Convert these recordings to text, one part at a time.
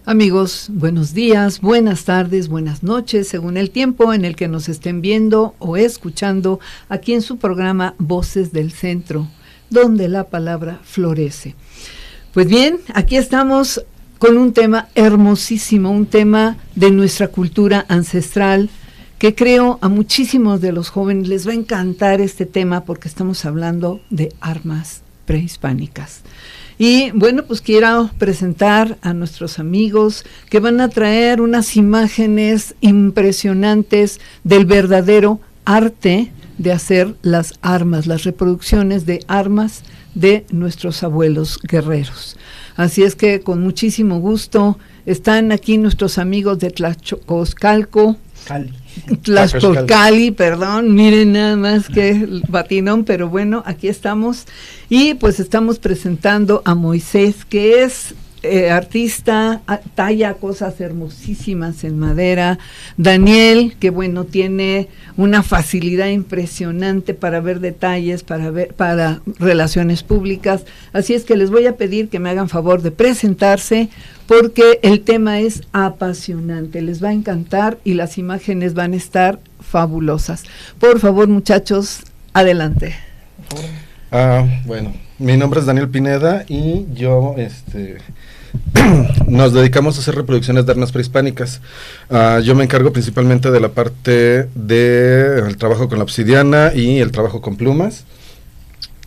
Amigos, buenos días, buenas tardes, buenas noches, según el tiempo en el que nos estén viendo o escuchando aquí en su programa Voces del Centro, donde la palabra florece. Pues bien, aquí estamos con un tema hermosísimo, un tema de nuestra cultura ancestral, que creo a muchísimos de los jóvenes les va a encantar este tema porque estamos hablando de armas prehispánicas. Y bueno, pues quiero presentar a nuestros amigos que van a traer unas imágenes impresionantes del verdadero arte de hacer las armas, las reproducciones de armas de nuestros abuelos guerreros. Así es que con muchísimo gusto están aquí nuestros amigos de Tlaxcolcali, perdón, miren nada más que batinón, pero bueno, aquí estamos y pues estamos presentando a Moisés, que es artista, talla cosas hermosísimas en madera. Daniel, que bueno, tiene una facilidad impresionante para ver detalles, para relaciones públicas. Así es que les voy a pedir que me hagan favor de presentarse, porque el tema es apasionante, les va a encantar y las imágenes van a estar fabulosas. Por favor, muchachos, adelante. Bueno, mi nombre es Daniel Pineda y yo nos dedicamos a hacer reproducciones de armas prehispánicas. Yo me encargo principalmente de la parte del trabajo con la obsidiana y el trabajo con plumas.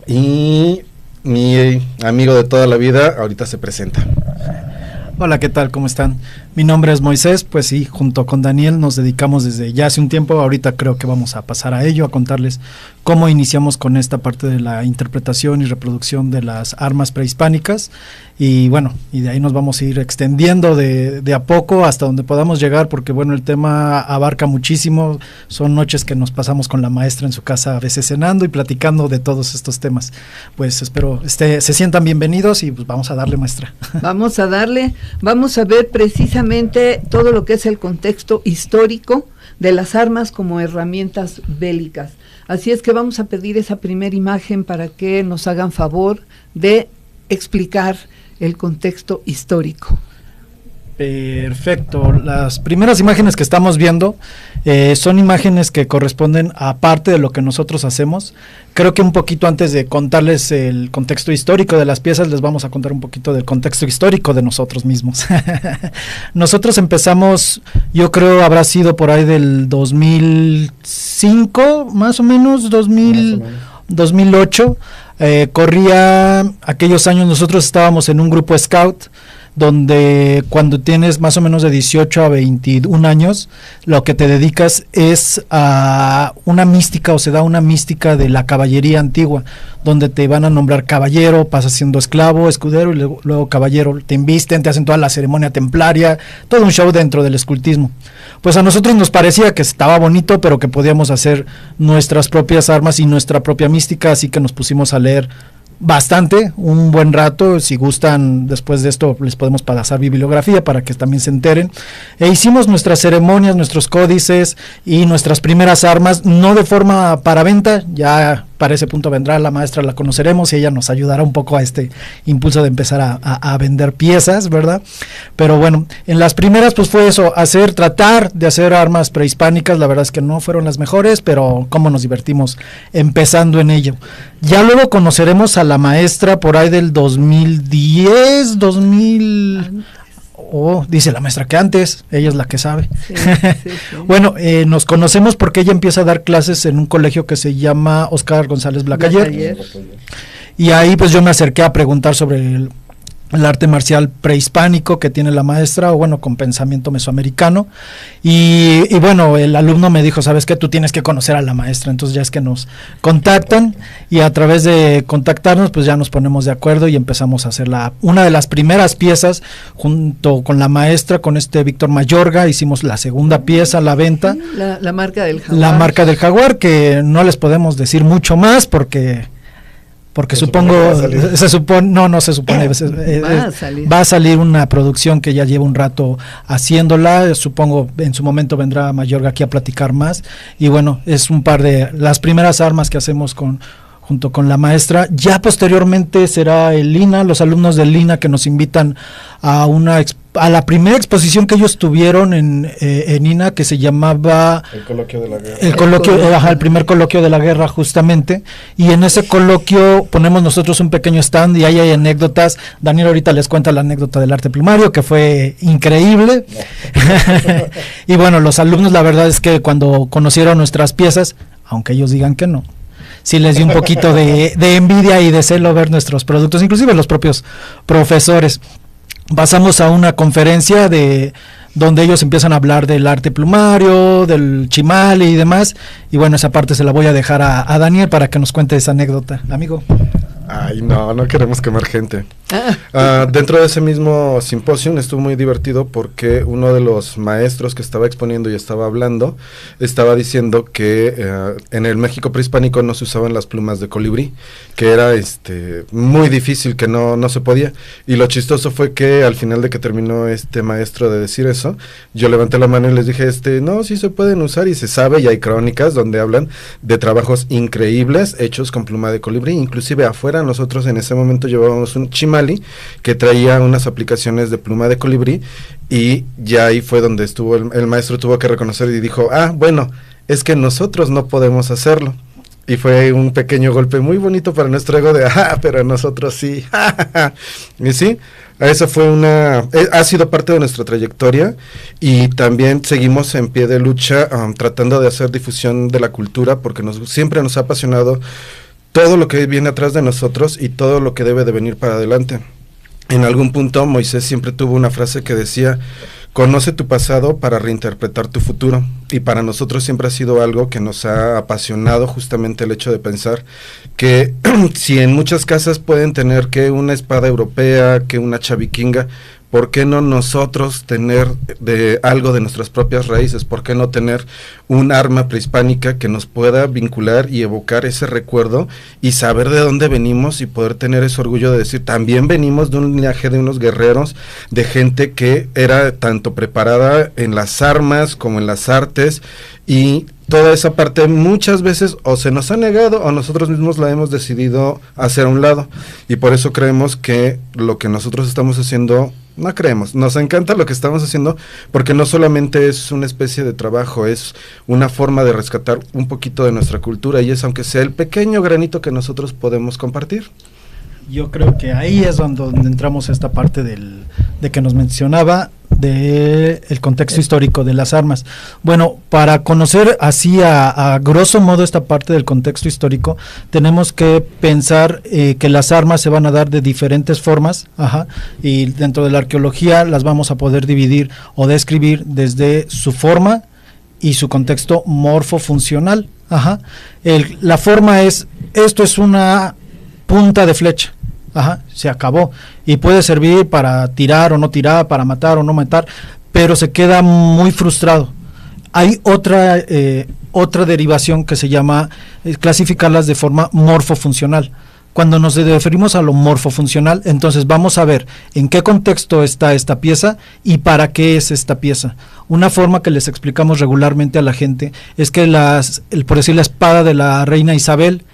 Y mi amigo de toda la vida ahorita se presenta. Hola, ¿qué tal? ¿Cómo están? Mi nombre es Moisés, pues sí, junto con Daniel nos dedicamos desde ya hace un tiempo, ahorita creo que vamos a pasar a ello, a contarles cómo iniciamos con esta parte de la interpretación y reproducción de las armas prehispánicas, y bueno, y de ahí nos vamos a ir extendiendo de a poco hasta donde podamos llegar, porque bueno, el tema abarca muchísimo, son noches que nos pasamos con la maestra en su casa a veces cenando y platicando de todos estos temas. Pues espero se sientan bienvenidos y pues vamos a darle, maestra. Vamos a darle, vamos a ver precisamente todo lo que es el contexto histórico de las armas como herramientas bélicas. Así es que vamos a pedir esa primera imagen para que nos hagan favor de explicar el contexto histórico. Perfecto, las primeras imágenes que estamos viendo son imágenes que corresponden a parte de lo que nosotros hacemos. Creo que un poquito antes de contarles el contexto histórico de las piezas, les vamos a contar un poquito del contexto histórico de nosotros mismos. Nosotros empezamos, yo creo habrá sido por ahí del 2005, más o menos, 2008, corría aquellos años, nosotros estábamos en un grupo scout, donde cuando tienes más o menos de 18 a 21 años, lo que te dedicas es a una mística, o se da una mística de la caballería antigua, donde te van a nombrar caballero, pasas siendo esclavo, escudero y luego caballero, te invisten, te hacen toda la ceremonia templaria, todo un show dentro del escultismo. Pues a nosotros nos parecía que estaba bonito, pero que podíamos hacer nuestras propias armas y nuestra propia mística, así que nos pusimos a leer bastante, un buen rato. Si gustan, después de esto les podemos pasar bibliografía para que también se enteren. Hicimos nuestras ceremonias, nuestros códices y nuestras primeras armas, no de forma para venta, ya para ese punto vendrá la maestra, la conoceremos y ella nos ayudará un poco a este impulso de empezar a vender piezas, ¿verdad? Pero bueno, en las primeras pues fue eso, tratar de hacer armas prehispánicas. La verdad es que no fueron las mejores, pero cómo nos divertimos empezando en ello. Ya luego conoceremos a la maestra por ahí del 2010, dice la maestra que antes, ella es la que sabe. Sí. Bueno, nos conocemos porque ella empieza a dar clases en un colegio que se llama Óscar González Blacayer. Y ahí pues yo me acerqué a preguntar sobre el arte marcial prehispánico que tiene la maestra, o bueno, con pensamiento mesoamericano, y bueno, el alumno me dijo, ¿sabes qué? Tú tienes que conocer a la maestra. Entonces ya es que nos contactan, y a través de contactarnos pues ya nos ponemos de acuerdo y empezamos a hacer una de las primeras piezas junto con la maestra, con Víctor Mayorga. Hicimos la segunda pieza, la venta, la marca del jaguar. La marca del jaguar, que no les podemos decir mucho más porque supongo, se supone, no se supone, va a salir una producción que ya lleva un rato haciéndola. Supongo en su momento vendrá Mayorga aquí a platicar más, y bueno, es un par de las primeras armas que hacemos junto con la maestra. Ya posteriormente será el Lina, los alumnos del Lina, que nos invitan a una a la primera exposición que ellos tuvieron en INA, que se llamaba El coloquio de la guerra. El primer coloquio de la guerra, justamente, y en ese coloquio ponemos nosotros un pequeño stand y ahí hay anécdotas. Daniel ahorita les cuenta la anécdota del arte plumario, que fue increíble. Y bueno, los alumnos, la verdad es que cuando conocieron nuestras piezas, aunque ellos digan que no, sí les dio un poquito de envidia y de celo ver nuestros productos, inclusive los propios profesores. Pasamos a una conferencia donde ellos empiezan a hablar del arte plumario, del chimale y demás, y bueno, esa parte se la voy a dejar a Daniel para que nos cuente esa anécdota, amigo. Ay, no queremos quemar gente. Dentro de ese mismo simposio estuvo muy divertido porque uno de los maestros que estaba exponiendo y estaba hablando, estaba diciendo que en el México prehispánico no se usaban las plumas de colibrí, que era muy difícil, que no se podía. Y lo chistoso fue que al final de que terminó este maestro de decir eso, yo levanté la mano y les dije, no, sí se pueden usar y se sabe, y hay crónicas donde hablan de trabajos increíbles hechos con pluma de colibrí. Inclusive afuera nosotros en ese momento llevábamos un chimali que traía unas aplicaciones de pluma de colibrí, y ya ahí fue donde estuvo el maestro tuvo que reconocer y dijo, bueno, es que nosotros no podemos hacerlo. Y fue un pequeño golpe muy bonito para nuestro ego de, pero nosotros sí. Y sí, esa fue ha sido parte de nuestra trayectoria, y también seguimos en pie de lucha tratando de hacer difusión de la cultura, porque siempre nos ha apasionado todo lo que viene atrás de nosotros y todo lo que debe de venir para adelante. En algún punto Moisés siempre tuvo una frase que decía, conoce tu pasado para reinterpretar tu futuro, y para nosotros siempre ha sido algo que nos ha apasionado, justamente el hecho de pensar que si en muchas casas pueden tener que una espada europea, que una chaviquinga, ¿por qué no nosotros tener algo de nuestras propias raíces? ¿Por qué no tener un arma prehispánica que nos pueda vincular y evocar ese recuerdo y saber de dónde venimos y poder tener ese orgullo de decir, también venimos de un linaje de unos guerreros, de gente que era tanto preparada en las armas como en las artes, y toda esa parte muchas veces o se nos ha negado o nosotros mismos la hemos decidido hacer a un lado, y por eso creemos que lo que nosotros estamos haciendo, no creemos, nos encanta lo que estamos haciendo, porque no solamente es una especie de trabajo, es una forma de rescatar un poquito de nuestra cultura, y es aunque sea el pequeño granito que nosotros podemos compartir. Yo creo que ahí es donde entramos a esta parte de que nos mencionaba del contexto histórico de las armas. Bueno, para conocer así a grosso modo esta parte del contexto histórico, tenemos que pensar que las armas se van a dar de diferentes formas, y dentro de la arqueología las vamos a poder dividir o describir desde su forma y su contexto morfofuncional. La forma esto es una punta de flecha. Se acabó, y puede servir para tirar o no tirar, para matar o no matar, pero se queda muy frustrado. Hay otra derivación que se llama clasificarlas de forma morfofuncional. Cuando nos referimos a lo morfofuncional, entonces vamos a ver en qué contexto está esta pieza y para qué es esta pieza. Una forma que les explicamos regularmente a la gente es que por decir la espada de la reina Isabel,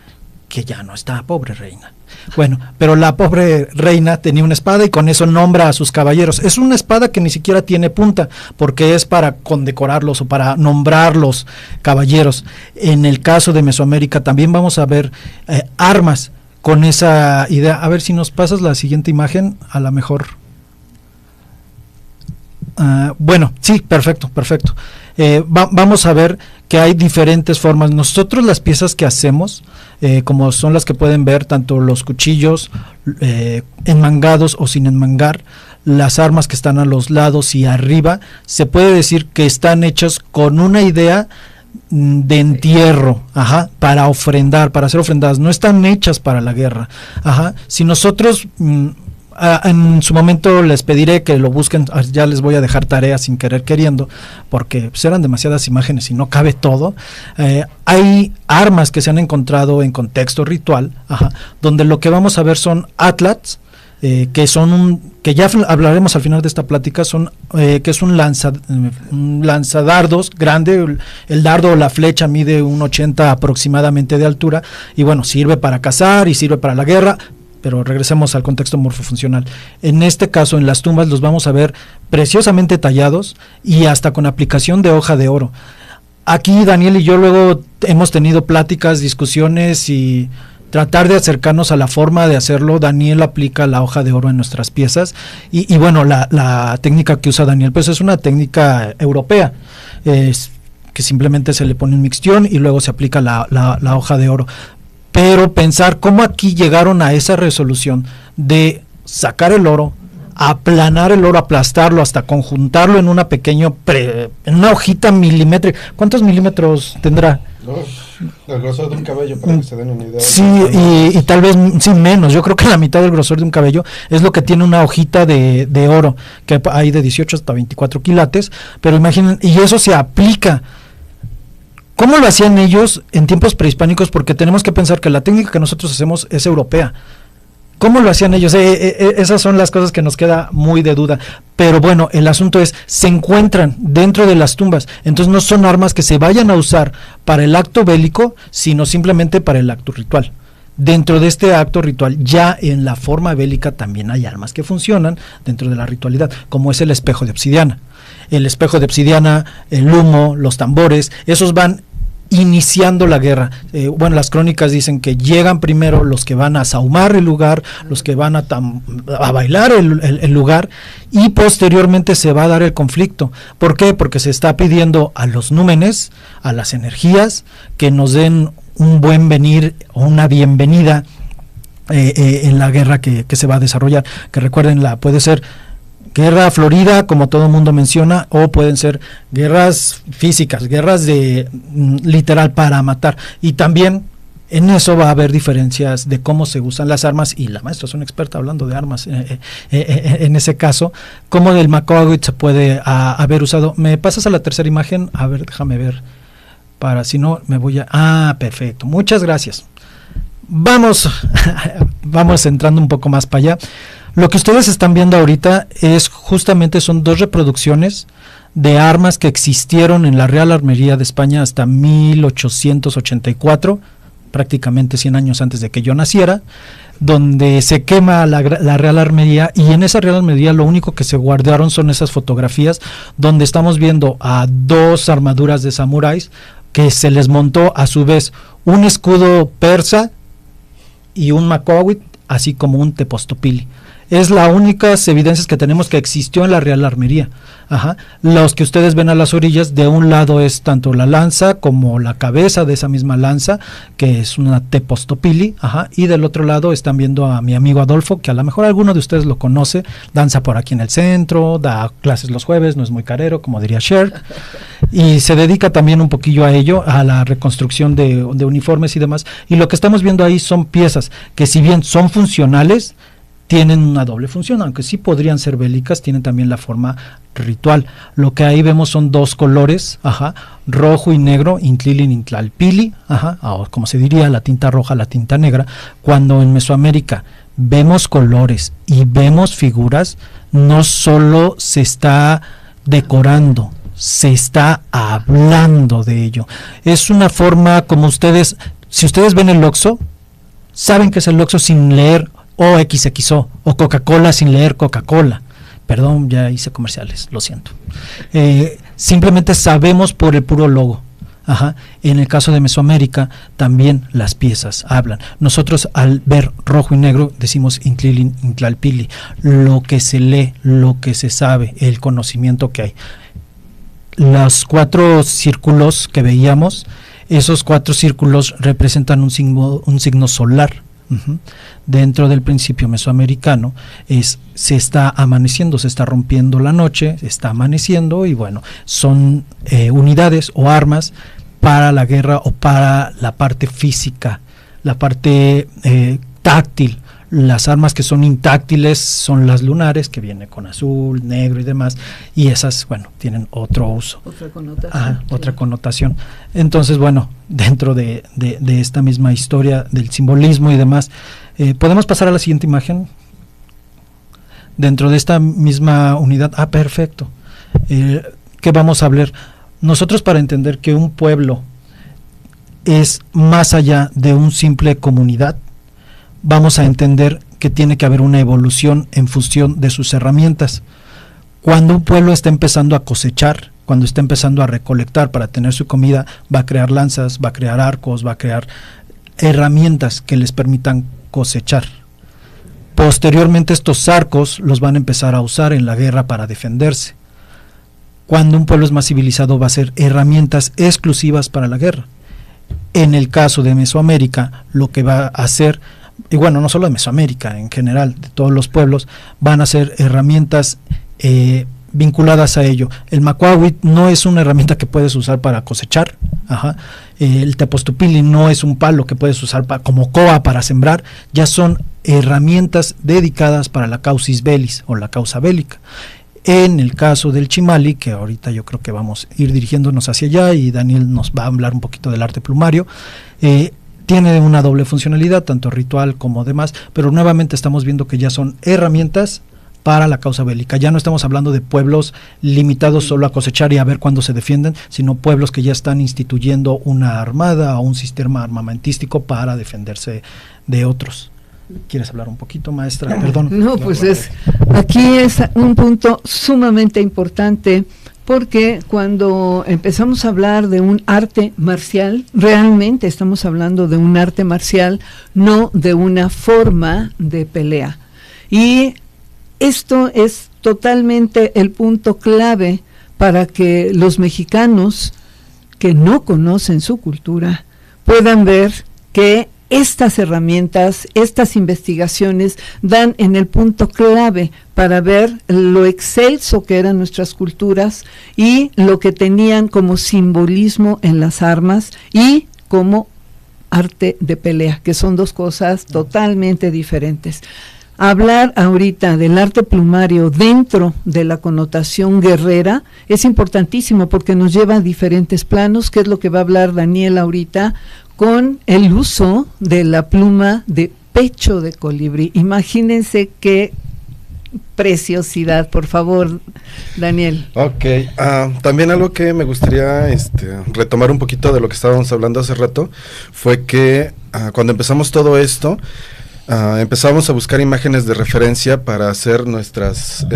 que ya no está, pobre reina. Bueno, pero la pobre reina tenía una espada y con eso nombra a sus caballeros. Es una espada que ni siquiera tiene punta, porque es para condecorarlos o para nombrar los caballeros. En el caso de Mesoamérica también vamos a ver armas con esa idea. A ver si nos pasas la siguiente imagen, a lo mejor. Bueno, sí, perfecto. Vamos a ver que hay diferentes formas. Nosotros las piezas que hacemos, como son las que pueden ver, tanto los cuchillos enmangados o sin enmangar, las armas que están a los lados y arriba, se puede decir que están hechas con una idea de entierro, para ofrendar, para hacer ofrendadas, no están hechas para la guerra. Si nosotros en su momento les pediré que lo busquen, ya les voy a dejar tarea sin querer queriendo, porque pues, eran demasiadas imágenes y no cabe todo. Hay armas que se han encontrado en contexto ritual, donde lo que vamos a ver son atlats, que ya hablaremos al final de esta plática, que es un lanzadardos grande. El dardo o la flecha mide un 80 aproximadamente de altura, y bueno, sirve para cazar y sirve para la guerra. pero regresemos al contexto morfofuncional. En este caso, en las tumbas los vamos a ver preciosamente tallados y hasta con aplicación de hoja de oro. Aquí Daniel y yo luego hemos tenido pláticas, discusiones y tratar de acercarnos a la forma de hacerlo. Daniel aplica la hoja de oro en nuestras piezas y bueno, la técnica que usa Daniel pues es una técnica europea, que simplemente se le pone un mixtión y luego se aplica la hoja de oro. Pero pensar cómo aquí llegaron a esa resolución de sacar el oro, aplanar el oro, aplastarlo hasta conjuntarlo en una en una hojita milimétrica. ¿Cuántos milímetros tendrá? El grosor de un cabello, para que se den una idea. Sí, y tal vez sí menos. Yo creo que la mitad del grosor de un cabello es lo que tiene una hojita de oro, que hay de 18 hasta 24 quilates, pero imaginen, y eso se aplica. ¿Cómo lo hacían ellos en tiempos prehispánicos? Porque tenemos que pensar que la técnica que nosotros hacemos es europea. ¿Cómo lo hacían ellos? Esas son las cosas que nos queda muy de duda. Pero bueno, el asunto es, se encuentran dentro de las tumbas. Entonces no son armas que se vayan a usar para el acto bélico, sino simplemente para el acto ritual. Dentro de este acto ritual, ya en la forma bélica también hay armas que funcionan dentro de la ritualidad, como es el espejo de obsidiana. El espejo de obsidiana, el humo, los tambores, esos van iniciando la guerra. Bueno, las crónicas dicen que llegan primero los que van a sahumar el lugar, los que van a bailar el lugar, y posteriormente se va a dar el conflicto. ¿Por qué? Porque se está pidiendo a los númenes, a las energías, que nos den un buen venir o una bienvenida en la guerra que se va a desarrollar. Que recuerden, puede ser guerra florida, como todo el mundo menciona, o pueden ser guerras físicas, guerras de literal para matar. Y también en eso va a haber diferencias de cómo se usan las armas, y la maestra es una experta hablando de armas en ese caso, cómo del Makowit se puede haber usado. ¿Me pasas a la tercera imagen? A ver, déjame ver, para si no me voy a... perfecto, muchas gracias. Vamos entrando un poco más para allá. Lo que ustedes están viendo ahorita son dos reproducciones de armas que existieron en la Real Armería de España hasta 1884, prácticamente 100 años antes de que yo naciera, donde se quema la Real Armería, y en esa Real Armería lo único que se guardaron son esas fotografías donde estamos viendo a dos armaduras de samuráis que se les montó a su vez un escudo persa y un Makowit, así como un tepostopili. Es la únicas evidencias que tenemos que existió en la Real Armería. Los que ustedes ven a las orillas, de un lado es tanto la lanza como la cabeza de esa misma lanza, que es una tepostopili, y del otro lado están viendo a mi amigo Adolfo, que a lo mejor alguno de ustedes lo conoce, danza por aquí en el centro, da clases los jueves, no es muy carero, como diría Cher, y se dedica también un poquillo a ello, a la reconstrucción de uniformes y demás. Y lo que estamos viendo ahí son piezas que, si bien son funcionales, tienen una doble función, aunque sí podrían ser bélicas, tienen también la forma ritual. Lo que ahí vemos son dos colores, rojo y negro, intlilin, intlalpili, o como se diría, la tinta roja, la tinta negra. Cuando en Mesoamérica vemos colores y vemos figuras, no solo se está decorando, se está hablando de ello. Es una forma como ustedes, si ustedes ven el Oxxo, saben que es el Oxxo sin leer OXXO, o Coca-Cola sin leer Coca-Cola. Perdón, ya hice comerciales, lo siento. Simplemente sabemos por el puro logo. En el caso de Mesoamérica, también las piezas hablan. Nosotros, al ver rojo y negro, decimos intlilin, intlalpili. Lo que se lee, lo que se sabe, el conocimiento que hay. Los 4 círculos que veíamos, esos 4 círculos representan un signo solar. Dentro del principio mesoamericano se está amaneciendo, se está rompiendo la noche, se está amaneciendo, y bueno, son unidades o armas para la guerra o para la parte física, la parte táctil. Las armas que son intáctiles son las lunares, que viene con azul, negro y demás, y esas, bueno, tienen otro uso. Otra connotación. Otra connotación. Entonces, bueno, dentro de esta misma historia del simbolismo y demás, ¿podemos pasar a la siguiente imagen? Dentro de esta misma unidad, perfecto. ¿Qué vamos a hablar? Nosotros, para entender que un pueblo es más allá de un simple comunidad, vamos a entender que tiene que haber una evolución en función de sus herramientas. Cuando un pueblo está empezando a cosechar, cuando está empezando a recolectar para tener su comida, va a crear lanzas, va a crear arcos, va a crear herramientas que les permitan cosechar. Posteriormente estos arcos los van a empezar a usar en la guerra para defenderse. Cuando un pueblo es más civilizado, va a ser herramientas exclusivas para la guerra. En el caso de Mesoamérica, lo que va a hacer, y bueno, no solo de Mesoamérica, en general, de todos los pueblos, van a ser herramientas vinculadas a ello. El macuahuitl no es una herramienta que puedes usar para cosechar. El tepostupili no es un palo que puedes usar como coa para sembrar. Ya son herramientas dedicadas para la causis bellis o la causa bélica. En el caso del chimali, que ahorita yo creo que vamos a ir dirigiéndonos hacia allá y Daniel nos va a hablar un poquito del arte plumario, tiene una doble funcionalidad, tanto ritual como demás, pero nuevamente estamos viendo que ya son herramientas para la causa bélica. Ya no estamos hablando de pueblos limitados solo a cosechar y a ver cuándo se defienden, sino pueblos que ya están instituyendo una armada o un sistema armamentístico para defenderse de otros. ¿Quieres hablar un poquito, maestra? Perdón. No, pues aquí es un punto sumamente importante, porque cuando empezamos a hablar de un arte marcial, realmente estamos hablando de un arte marcial, no de una forma de pelea. Y esto es totalmente el punto clave para que los mexicanos que no conocen su cultura puedan ver que estas herramientas, estas investigaciones dan en el punto clave para ver lo excelso que eran nuestras culturas y lo que tenían como simbolismo en las armas y como arte de pelea, que son dos cosas totalmente diferentes. Hablar ahorita del arte plumario dentro de la connotación guerrera es importantísimo porque nos lleva a diferentes planos, que es lo que va a hablar Daniel ahorita, con el uso de la pluma de pecho de colibrí. Imagínense qué preciosidad, por favor, Daniel. Ok, también algo que me gustaría retomar un poquito de lo que estábamos hablando hace rato, fue que cuando empezamos todo esto, empezamos a buscar imágenes de referencia para hacer nuestras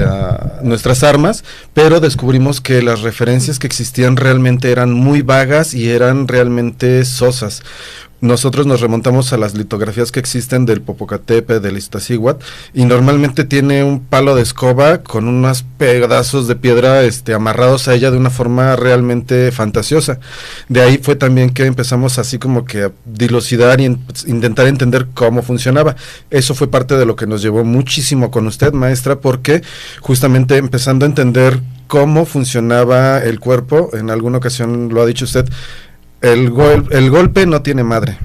armas, pero descubrimos que las referencias que existían realmente eran muy vagas y eran realmente sosas. Nosotros nos remontamos a las litografías que existen del Popocatépetl, del Iztaccíhuatl, y normalmente tiene un palo de escoba con unos pedazos de piedra amarrados a ella de una forma realmente fantasiosa. De ahí fue también que empezamos así como que a dilucidar y intentar entender cómo funcionaba. Eso fue parte de lo que nos llevó muchísimo con usted, maestra, porque justamente empezando a entender cómo funcionaba el cuerpo, en alguna ocasión lo ha dicho usted, el golpe no tiene madre.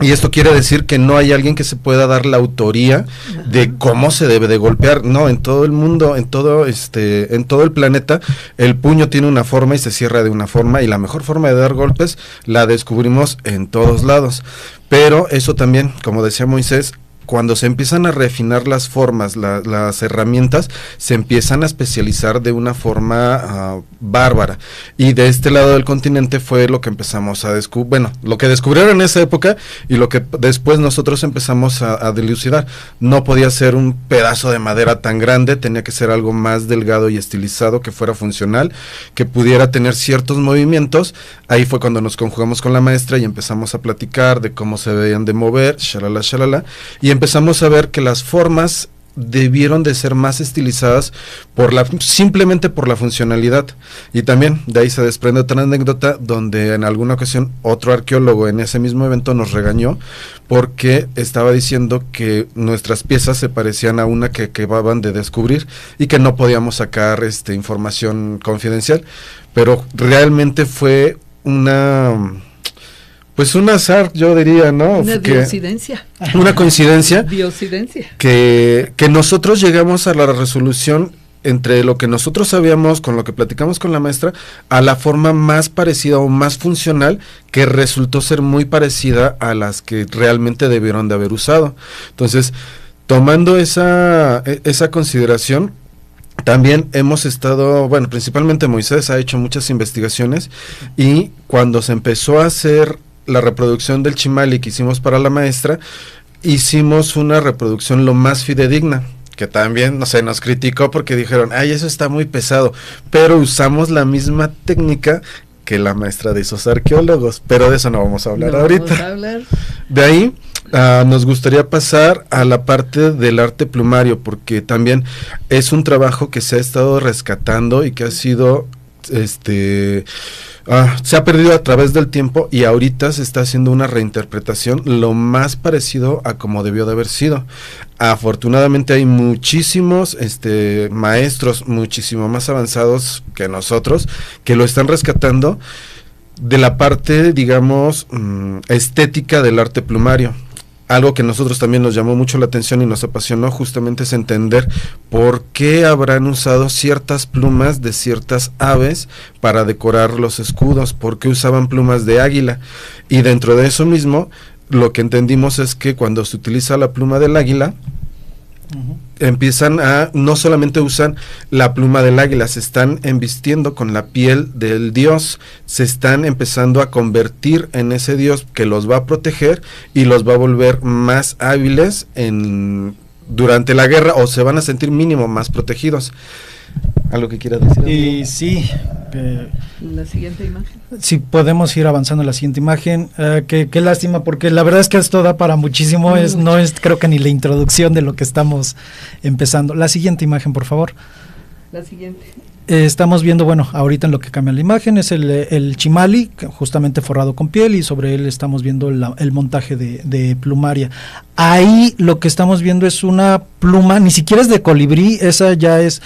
Y esto quiere decir que no hay alguien que se pueda dar la autoría de cómo se debe de golpear. No, en todo el mundo, en todo el planeta, el puño tiene una forma y se cierra de una forma, y la mejor forma de dar golpes la descubrimos en todos lados. Pero eso también, como decía Moisés, cuando se empiezan a refinar las formas, las herramientas, se empiezan a especializar de una forma bárbara. Y de este lado del continente fue lo que empezamos a descubrir, bueno, lo que descubrieron en esa época y lo que después nosotros empezamos a dilucidar. No podía ser un pedazo de madera tan grande, tenía que ser algo más delgado y estilizado, que fuera funcional, que pudiera tener ciertos movimientos. Ahí fue cuando nos conjugamos con la maestra y empezamos a platicar de cómo se debían de mover, shalala, y empezamos a ver que las formas debieron de ser más estilizadas simplemente por la funcionalidad. Y también de ahí se desprende otra anécdota donde en alguna ocasión otro arqueólogo en ese mismo evento nos regañó porque estaba diciendo que nuestras piezas se parecían a una que acababan de descubrir y que no podíamos sacar información confidencial, pero realmente fue un azar, yo diría, ¿no? Una coincidencia. Una coincidencia. Diocidencia. Que nosotros llegamos a la resolución entre lo que nosotros sabíamos, con lo que platicamos con la maestra, a la forma más parecida o más funcional, que resultó ser muy parecida a las que realmente debieron de haber usado. Entonces, tomando esa consideración, también hemos estado, bueno, principalmente Moisés ha hecho muchas investigaciones, y cuando se empezó a hacer la reproducción del chimali que hicimos para la maestra, hicimos una reproducción lo más fidedigna, que también, no sé, nos criticó porque dijeron, ay, eso está muy pesado, pero usamos la misma técnica que la maestra de esos arqueólogos, pero de eso no vamos a hablar ahorita. Vamos a hablar. De ahí nos gustaría pasar a la parte del arte plumario, porque también es un trabajo que se ha estado rescatando y que ha sido se ha perdido a través del tiempo, y ahorita se está haciendo una reinterpretación lo más parecido a como debió de haber sido. Afortunadamente hay muchísimos maestros muchísimo más avanzados que nosotros que lo están rescatando de la parte, digamos, estética del arte plumario. Algo que a nosotros también nos llamó mucho la atención y nos apasionó justamente es entender por qué habrán usado ciertas plumas de ciertas aves para decorar los escudos, por qué usaban plumas de águila, y dentro de eso mismo lo que entendimos es que cuando se utiliza la pluma del águila, empiezan a, no solamente usan la pluma del águila, se están embistiendo con la piel del dios, se están empezando a convertir en ese dios que los va a proteger y los va a volver más hábiles durante la guerra, o se van a sentir mínimo más protegidos. ¿Algo que quieras decir? Y sí. La siguiente imagen. Sí, podemos ir avanzando a la siguiente imagen. Qué lástima, porque la verdad es que esto da para muchísimo. No es creo que ni la introducción de lo que estamos empezando. La siguiente imagen, por favor. La siguiente. Estamos viendo, bueno, ahorita en lo que cambia la imagen es el chimali, justamente forrado con piel, y sobre él estamos viendo el montaje de plumaria. Ahí lo que estamos viendo es una pluma, ni siquiera es de colibrí, esa ya es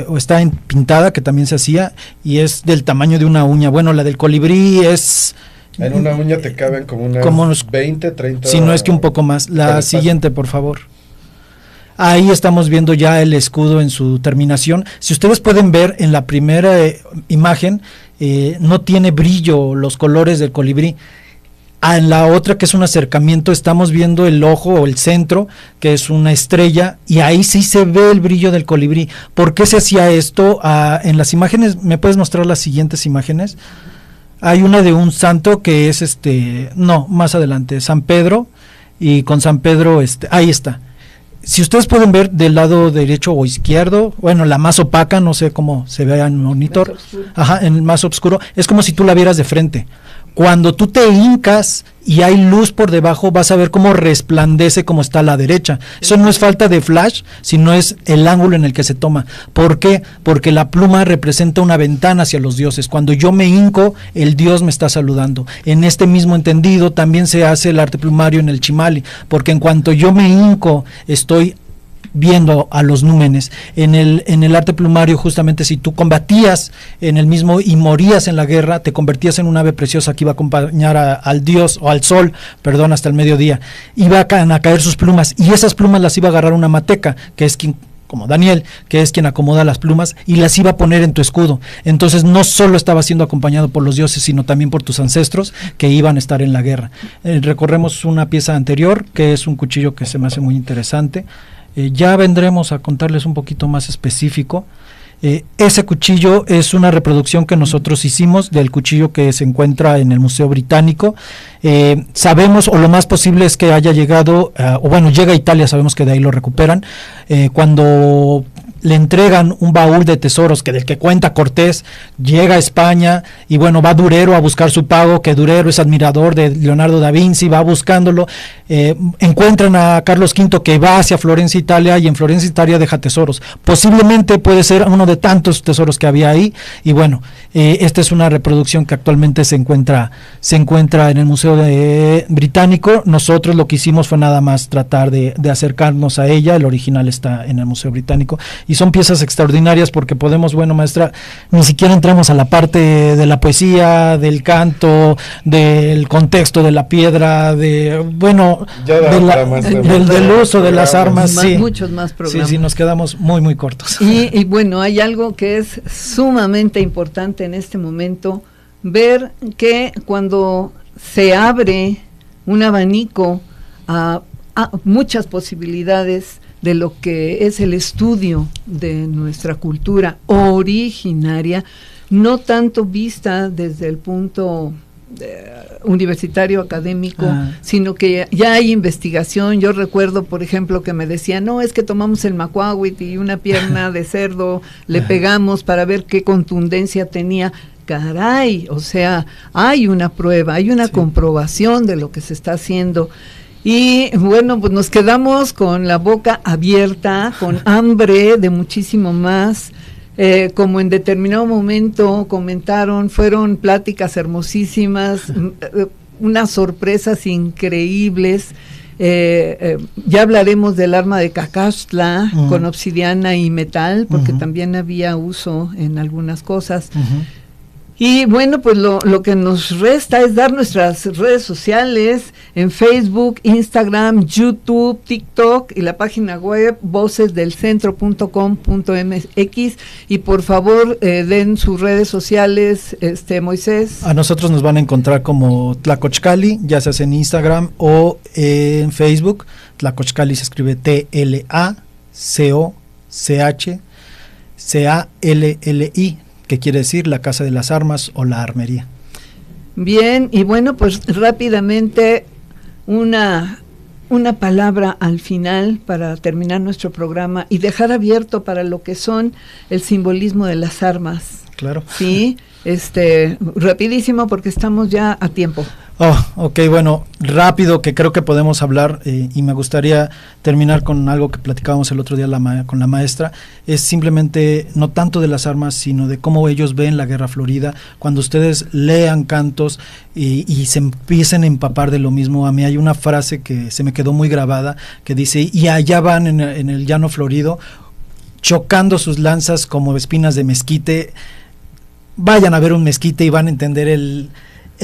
o está pintada, que también se hacía, y es del tamaño de una uña. Bueno, la del colibrí es... En una uña te caben como unos 20, 30... Si no es que un poco más. La siguiente, por favor. Ahí estamos viendo ya el escudo en su terminación. Si ustedes pueden ver en la primera imagen, no tiene brillo los colores del colibrí. En la otra, que es un acercamiento, estamos viendo el ojo o el centro, que es una estrella, y ahí sí se ve el brillo del colibrí. ¿Por qué se hacía esto? En las imágenes, ¿me puedes mostrar las siguientes imágenes? Hay una de un santo que es no, más adelante, San Pedro, y con San Pedro, ahí está. Si ustedes pueden ver del lado derecho o izquierdo, bueno, la más opaca, no sé cómo se vea en el monitor, en el más oscuro, es como si tú la vieras de frente. Cuando tú te hincas y hay luz por debajo, vas a ver cómo resplandece como está a la derecha. Eso no es falta de flash, sino es el ángulo en el que se toma. ¿Por qué? Porque la pluma representa una ventana hacia los dioses. Cuando yo me hinco, el dios me está saludando. En este mismo entendido también se hace el arte plumario en el chimali, porque en cuanto yo me hinco, estoy viendo a los númenes. En el arte plumario, justamente, si tú combatías en el mismo y morías en la guerra, te convertías en un ave preciosa que iba a acompañar al dios, o al sol, perdón, hasta el mediodía. Iba a caer sus plumas, y esas plumas las iba a agarrar una mateca, que es quien, como Daniel, que es quien acomoda las plumas, y las iba a poner en tu escudo. Entonces no solo estaba siendo acompañado por los dioses, sino también por tus ancestros que iban a estar en la guerra. Recorremos una pieza anterior, que es un cuchillo que se me hace muy interesante. Ya vendremos a contarles un poquito más específico. Ese cuchillo es una reproducción que nosotros hicimos del cuchillo que se encuentra en el Museo Británico. Sabemos, o lo más posible es que haya llegado, o bueno, llega a Italia, sabemos que de ahí lo recuperan. Cuando le entregan un baúl de tesoros, que del que cuenta Cortés, llega a España, y bueno, va Durero a buscar su pago, que Durero es admirador de Leonardo da Vinci, va buscándolo, encuentran a Carlos V, que va hacia Florencia, Italia, y en Florencia, Italia deja tesoros. Posiblemente puede ser uno de tantos tesoros que había ahí, y bueno, esta es una reproducción que actualmente se encuentra en el Museo Británico. Nosotros lo que hicimos fue nada más tratar de acercarnos a ella. El original está en el Museo Británico, y son piezas extraordinarias porque podemos, bueno, maestra, ni siquiera entramos a la parte de la poesía, del canto, del contexto de la piedra, del uso de las armas. Sí, muchos más programas. Sí, nos quedamos muy, muy cortos. Y bueno, hay algo que es sumamente importante en este momento, ver que cuando se abre un abanico a muchas posibilidades de lo que es el estudio de nuestra cultura originaria, no tanto vista desde el punto universitario académico, sino que ya hay investigación. Yo recuerdo, por ejemplo, que me decían, no, es que tomamos el macuahuit y una pierna de cerdo le pegamos para ver qué contundencia tenía. Caray, o sea, hay una prueba, hay una comprobación de lo que se está haciendo. Y bueno, pues nos quedamos con la boca abierta, con hambre de muchísimo más. Como en determinado momento comentaron, fueron pláticas hermosísimas, unas sorpresas increíbles. Ya hablaremos del arma de Cacaxtla con obsidiana y metal, porque también había uso en algunas cosas. Y bueno, pues lo que nos resta es dar nuestras redes sociales en Facebook, Instagram, YouTube, TikTok y la página web vocesdelcentro.com.mx, y por favor den sus redes sociales, Moisés. A nosotros nos van a encontrar como Tlacochcali, ya sea en Instagram o en Facebook. Tlacochcali se escribe TLACOCHCALLI, que quiere decir la Casa de las Armas o la Armería. Bien, y bueno, pues rápidamente una palabra al final para terminar nuestro programa y dejar abierto para lo que son el simbolismo de las armas. Claro. Sí, rapidísimo porque estamos ya a tiempo. Ok, bueno, rápido, que creo que podemos hablar, y me gustaría terminar con algo que platicábamos el otro día con la maestra. Es simplemente no tanto de las armas, sino de cómo ellos ven la Guerra Florida. Cuando ustedes lean cantos y se empiecen a empapar de lo mismo, a mí hay una frase que se me quedó muy grabada, que dice, y allá van en el llano florido, chocando sus lanzas como espinas de mezquite. Vayan a ver un mezquite y van a entender el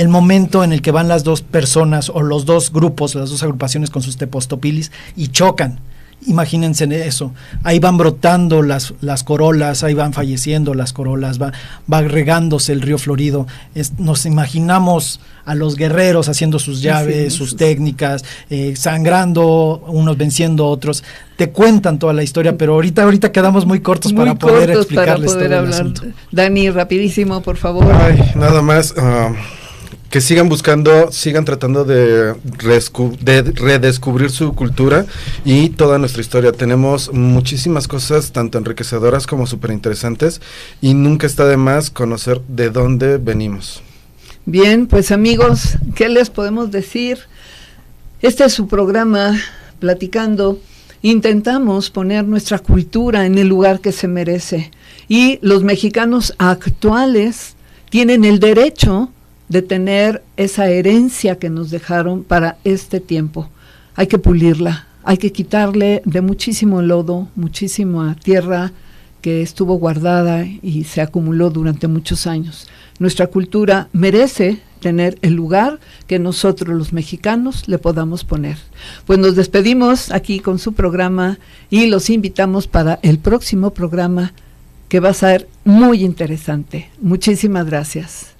momento en el que van las dos personas o los dos grupos, las dos agrupaciones con sus tepostopilis y chocan. Imagínense eso, ahí van brotando las corolas, ahí van falleciendo las corolas, va regándose el río florido. Nos imaginamos a los guerreros haciendo sus llaves, sus técnicas, sangrando, unos venciendo a otros. Te cuentan toda la historia, pero ahorita quedamos muy cortos para poder explicarles todo el asunto. Dani, rapidísimo, por favor. Ay, nada más, que sigan buscando, sigan tratando de redescubrir su cultura y toda nuestra historia. Tenemos muchísimas cosas, tanto enriquecedoras como súper interesantes, y nunca está de más conocer de dónde venimos. Bien, pues amigos, ¿qué les podemos decir? Este es su programa, Platicando. Intentamos poner nuestra cultura en el lugar que se merece, y los mexicanos actuales tienen el derecho de tener esa herencia que nos dejaron para este tiempo. Hay que pulirla, hay que quitarle de muchísimo lodo, muchísima tierra que estuvo guardada y se acumuló durante muchos años. Nuestra cultura merece tener el lugar que nosotros los mexicanos le podamos poner. Pues nos despedimos aquí con su programa y los invitamos para el próximo programa, que va a ser muy interesante. Muchísimas gracias.